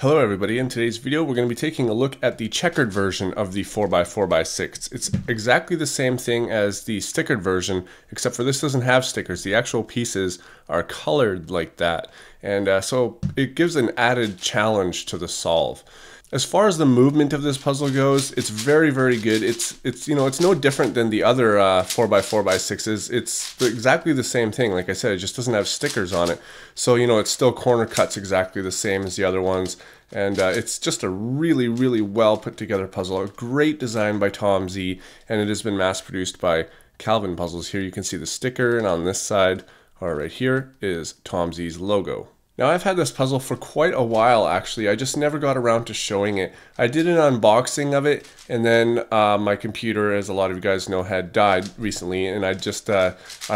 Hello everybody, in today's video we're going to be taking a look at the checkered version of the 4x4x6. It's exactly the same thing as the stickered version, except for this doesn't have stickers. The actual pieces are colored like that, and so it gives an added challenge to the solve. As far as the movement of this puzzle goes, it's very good. It's no different than the other 4x4x6s. It's exactly the same thing. Like I said, it just doesn't have stickers on it. So it's still corner cuts exactly the same as the other ones. And it's just a really well put together puzzle. A great design by Tom Z, and it has been mass produced by Calvin Puzzles. Here you can see the sticker, and on this side, or right here, is Tom Z's logo. Now I've had this puzzle for quite a while actually. I just never got around to showing it. I did an unboxing of it, and then my computer, as a lot of you guys know, had died recently, and I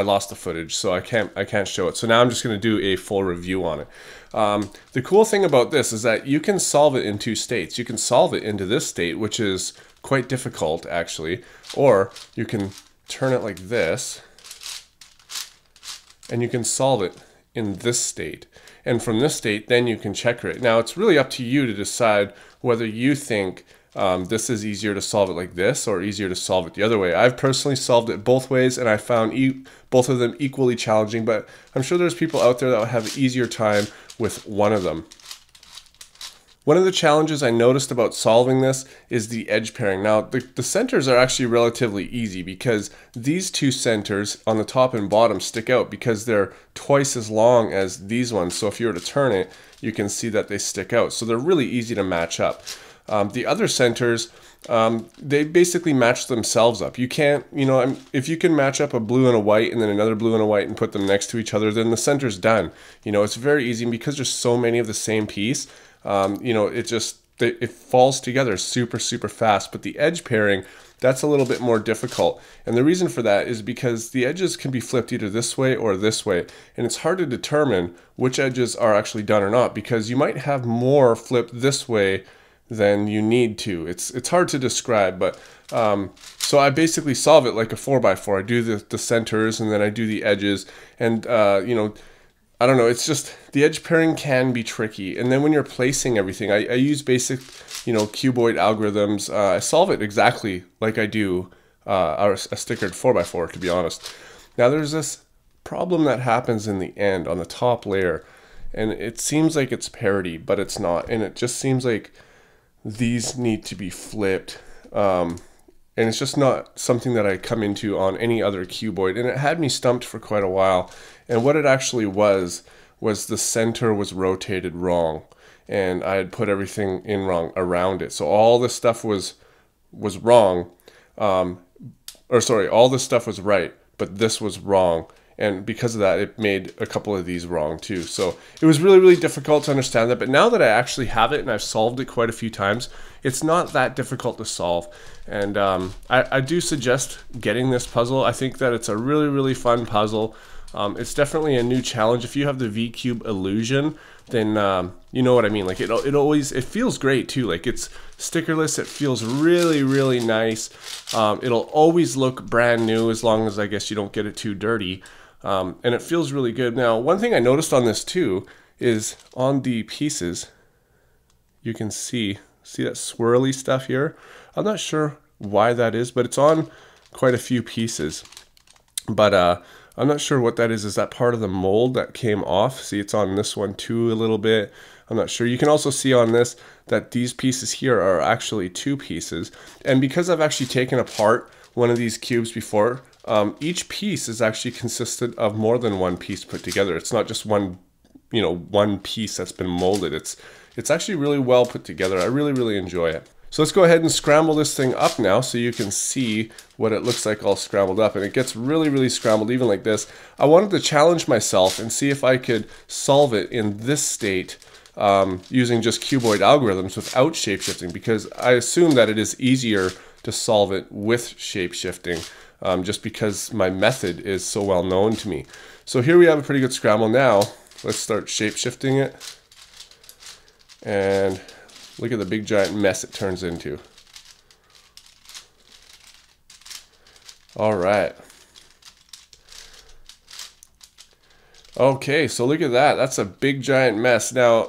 lost the footage, so I can't show it. So now I'm just going to do a full review on it. The cool thing about this is that you can solve it in two states. You can solve it into this state, which is quite difficult actually, or you can turn it like this, and you can solve it in this state. And from this state, then you can checker it. Now, it's really up to you to decide whether you think this is easier to solve it like this or easier to solve it the other way. I've personally solved it both ways, and I found both of them equally challenging, but I'm sure there's people out there that will have an easier time with one of them. One of the challenges I noticed about solving this is the edge pairing. Now, the centers are actually relatively easy because these two centers on the top and bottom stick out because they're twice as long as these ones. So if you were to turn it, you can see that they stick out. So they're really easy to match up. The other centers, they basically match themselves up. You can't, if you can match up a blue and a white and then another blue and a white and put them next to each other, then the center's done. It's very easy, and because there's so many of the same piece, it falls together super fast. But the edge pairing, that's a little bit more difficult, and the reason for that is because the edges can be flipped either this way or this way, and it's hard to determine which edges are actually done or not, because you might have more flipped this way than you need to. It's hard to describe, but so I basically solve it like a 4x4. I do the centers, and then I do the edges, and I don't know, it's just the edge pairing can be tricky. And then when you're placing everything, I use basic, cuboid algorithms. I solve it exactly like I do a stickered 4x4, to be honest. Now there's this problem that happens in the end on the top layer, and it seems like it's parity, but it's not. And it just seems like these need to be flipped. And it's just not something that I come into on any other cuboid, and it had me stumped for quite a while. And what it actually was the center was rotated wrong, and I had put everything in wrong around it. So all this stuff was wrong, all this stuff was right, but this was wrong. And because of that, it made a couple of these wrong too. So it was really difficult to understand that. But now that I actually have it and I've solved it quite a few times, it's not that difficult to solve. And I do suggest getting this puzzle. I think that it's a really fun puzzle. It's definitely a new challenge. If you have the V-Cube Illusion, then you know what I mean. Like it feels great too. Like it's stickerless. It feels really nice. It'll always look brand new as long as I guess you don't get it too dirty. And it feels really good. Now, one thing I noticed on this too is on the pieces, you can see that swirly stuff here. I'm not sure why that is, but it's on quite a few pieces. But I'm not sure what that is. Is that part of the mold that came off? See, it's on this one too a little bit. I'm not sure. You can also see on this that these pieces here are actually two pieces. And because I've actually taken apart one of these cubes before, each piece is actually consisted of more than one piece put together. It's not just one piece that's been molded. It's actually really well put together. I really enjoy it. So let's go ahead and scramble this thing up now so you can see what it looks like all scrambled up. And it gets really scrambled, even like this. I wanted to challenge myself and see if I could solve it in this state using just cuboid algorithms without shapeshifting, because I assume that it is easier to solve it with shapeshifting, just because my method is so well known to me. So here we have a pretty good scramble. Now let's start shapeshifting it, and look at the big giant mess it turns into. All right. Okay, so look at that. That's a big giant mess. Now,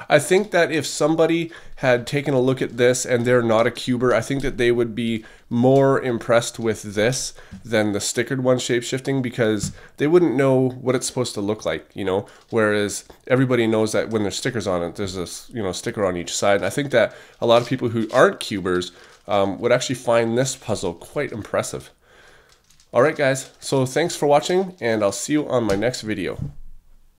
I think that if somebody had taken a look at this and they're not a cuber, I think that they would be more impressed with this than the stickered one shape-shifting, because they wouldn't know what it's supposed to look like, you know, whereas everybody knows that when there's stickers on it, there's a, you know, sticker on each side. And I think that a lot of people who aren't cubers would actually find this puzzle quite impressive. All right, guys, so thanks for watching, and I'll see you on my next video.